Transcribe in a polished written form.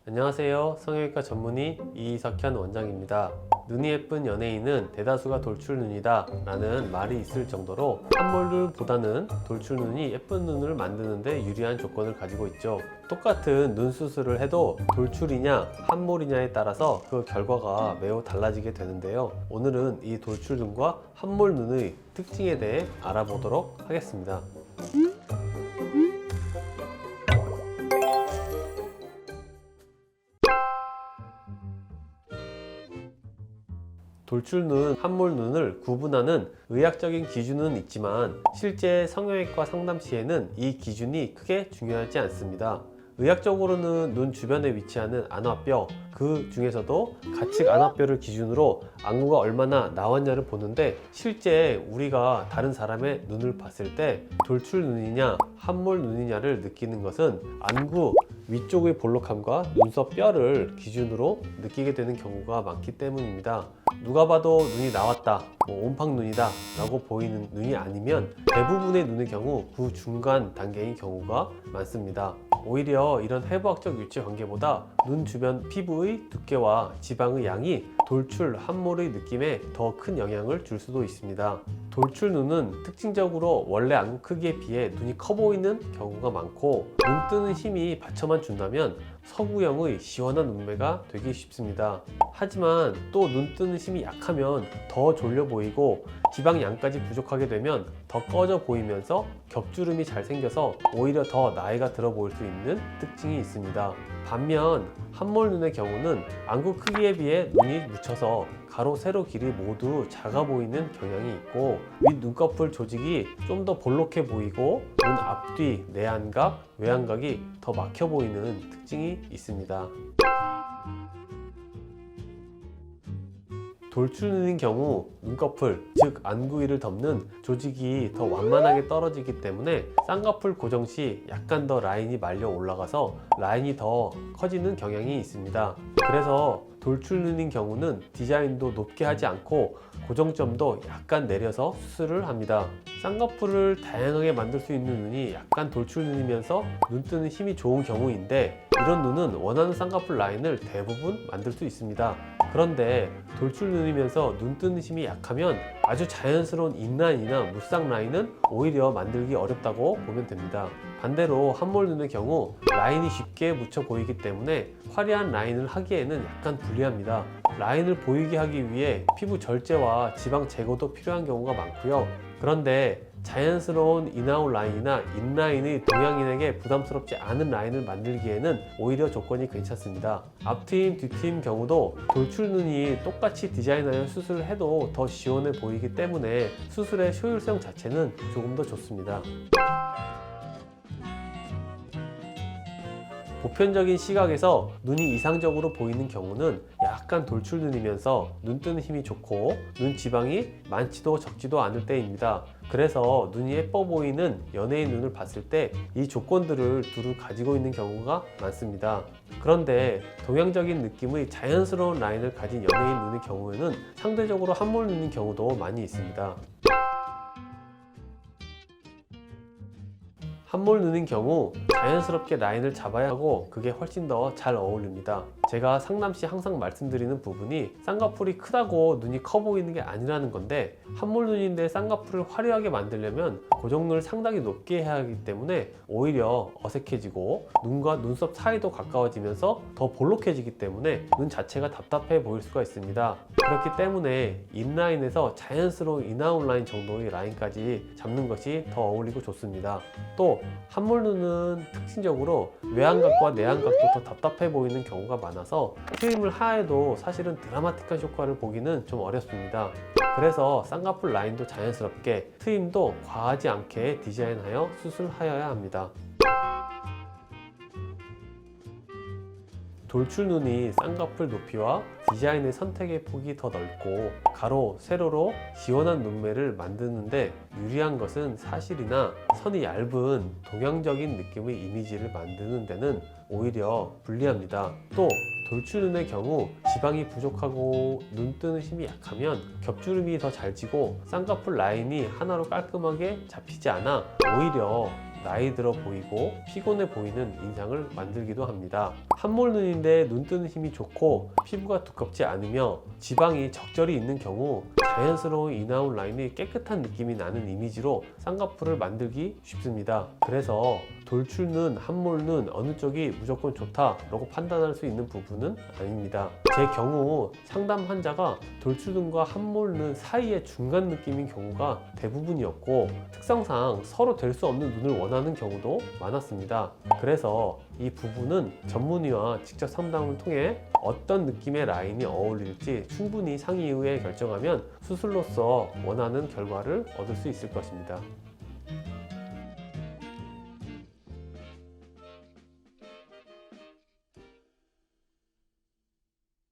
안녕하세요. 성형외과 전문의 이석현 원장입니다. 눈이 예쁜 연예인은 대다수가 돌출눈이다 라는 말이 있을 정도로 한몰눈보다는 돌출눈이 예쁜 눈을 만드는 데 유리한 조건을 가지고 있죠. 똑같은 눈 수술을 해도 돌출이냐 한몰이냐에 따라서 그 결과가 매우 달라지게 되는데요. 오늘은 이 돌출눈과 한몰눈의 특징에 대해 알아보도록 하겠습니다. 돌출눈, 한몰눈을 구분하는 의학적인 기준은 있지만 실제 성형외과 상담 시에는 이 기준이 크게 중요하지 않습니다. 의학적으로는 눈 주변에 위치하는 안화뼈, 그 중에서도 가측 안화뼈를 기준으로 안구가 얼마나 나왔냐를 보는데, 실제 우리가 다른 사람의 눈을 봤을 때 돌출 눈이냐 한몰 눈이냐를 느끼는 것은 안구 위쪽의 볼록함과 눈썹 뼈를 기준으로 느끼게 되는 경우가 많기 때문입니다. 누가 봐도 눈이 나왔다, 옴팡눈이다 라고 보이는 눈이 아니면 대부분의 눈의 경우 그 중간 단계인 경우가 많습니다. 오히려 이런 해부학적 위치 관계보다 눈 주변 피부의 두께와 지방의 양이 돌출, 한몰의 느낌에 더 큰 영향을 줄 수도 있습니다. 돌출 눈은 특징적으로 원래 안구 크기에 비해 눈이 커 보이는 경우가 많고, 눈 뜨는 힘이 받쳐만 준다면 서구형의 시원한 눈매가 되기 쉽습니다. 하지만 또 눈 뜨는 힘이 약하면 더 졸려 보이고, 지방 양까지 부족하게 되면 더 꺼져 보이면서 겹주름이 잘 생겨서 오히려 더 나이가 들어 보일 수 있는 특징이 있습니다. 반면 한몰 눈의 경우는 안구 크기에 비해 눈이 묻혀서 가로 세로 길이 모두 작아 보이는 경향이 있고, 윗 눈꺼풀 조직이 좀 더 볼록해 보이고 눈 앞뒤 내안각, 외안각이 더 막혀 보이는 특징이 있습니다. 돌출눈인 경우 눈꺼풀, 즉 안구 위를 덮는 조직이 더 완만하게 떨어지기 때문에 쌍꺼풀 고정 시 약간 더 라인이 말려 올라가서 라인이 더 커지는 경향이 있습니다. 그래서 돌출눈인 경우는 디자인도 높게 하지 않고 고정점도 약간 내려서 수술을 합니다. 쌍꺼풀을 다양하게 만들 수 있는 눈이 약간 돌출눈이면서 눈 뜨는 힘이 좋은 경우인데, 이런 눈은 원하는 쌍꺼풀 라인을 대부분 만들 수 있습니다. 그런데 돌출눈이면서 눈 뜨는 힘이 약하면 아주 자연스러운 인라인이나 무쌍 라인은 오히려 만들기 어렵다고 보면 됩니다. 반대로 한몰눈의 경우 라인이 쉽게 묻혀 보이기 때문에 화려한 라인을 하기에는 약간 불리합니다. 라인을 보이게 하기 위해 피부 절제와 지방 제거도 필요한 경우가 많고요. 그런데 자연스러운 인아웃 라인이나 인라인의 동양인에게 부담스럽지 않은 라인을 만들기에는 오히려 조건이 괜찮습니다. 앞트임, 뒤트임 경우도 돌출눈이 똑같이 디자인하여 수술을 해도 더 시원해 보이기 때문에 수술의 효율성 자체는 조금 더 좋습니다. 보편적인 시각에서 눈이 이상적으로 보이는 경우는 약간 돌출눈이면서 눈 뜨는 힘이 좋고 눈 지방이 많지도 적지도 않을 때입니다. 그래서 눈이 예뻐 보이는 연예인 눈을 봤을 때 이 조건들을 두루 가지고 있는 경우가 많습니다. 그런데 동양적인 느낌의 자연스러운 라인을 가진 연예인 눈의 경우에는 상대적으로 한몰 눈인 경우도 많이 있습니다. 한몰 눈인 경우 자연스럽게 라인을 잡아야 하고 그게 훨씬 더 잘 어울립니다. 제가 상담 시 항상 말씀드리는 부분이 쌍꺼풀이 크다고 눈이 커 보이는 게 아니라는 건데, 한몰 눈인데 쌍꺼풀을 화려하게 만들려면 고정률을 상당히 높게 해야 하기 때문에 오히려 어색해지고 눈과 눈썹 사이도 가까워지면서 더 볼록해지기 때문에 눈 자체가 답답해 보일 수가 있습니다. 그렇기 때문에 인라인에서 자연스러운 인아웃 라인 정도의 라인까지 잡는 것이 더 어울리고 좋습니다. 또 한몰 눈은 특징적으로 외안각과 내안각도 더 답답해 보이는 경우가 많아서 트림을 하해도 사실은 드라마틱한 효과를 보기는 좀 어렵습니다. 그래서 쌍꺼풀 라인도 자연스럽게, 트림도 과하지 않게 디자인하여 수술하여야 합니다. 돌출눈이 쌍꺼풀 높이와 디자인의 선택의 폭이 더 넓고 가로, 세로로 시원한 눈매를 만드는데 유리한 것은 사실이나, 선이 얇은 동양적인 느낌의 이미지를 만드는 데는 오히려 불리합니다. 또 돌출눈의 경우 지방이 부족하고 눈 뜨는 힘이 약하면 겹주름이 더 잘 지고 쌍꺼풀 라인이 하나로 깔끔하게 잡히지 않아 오히려 나이 들어 보이고 피곤해 보이는 인상을 만들기도 합니다. 함몰 눈인데 눈 뜨는 힘이 좋고 피부가 두껍지 않으며 지방이 적절히 있는 경우 자연스러운 인아웃 라인이 깨끗한 느낌이 나는 이미지로 쌍꺼풀을 만들기 쉽습니다. 그래서 돌출눈, 함몰눈 어느 쪽이 무조건 좋다라고 판단할 수 있는 부분은 아닙니다. 제 경우 상담 환자가 돌출눈과 함몰눈 사이의 중간 느낌인 경우가 대부분이었고 특성상 서로 될 수 없는 눈을 원하는 경우도 많았습니다. 그래서 이 부분은 전문의와 직접 상담을 통해 어떤 느낌의 라인이 어울릴지 충분히 상의 후에 결정하면 수술로서 원하는 결과를 얻을 수 있을 것입니다.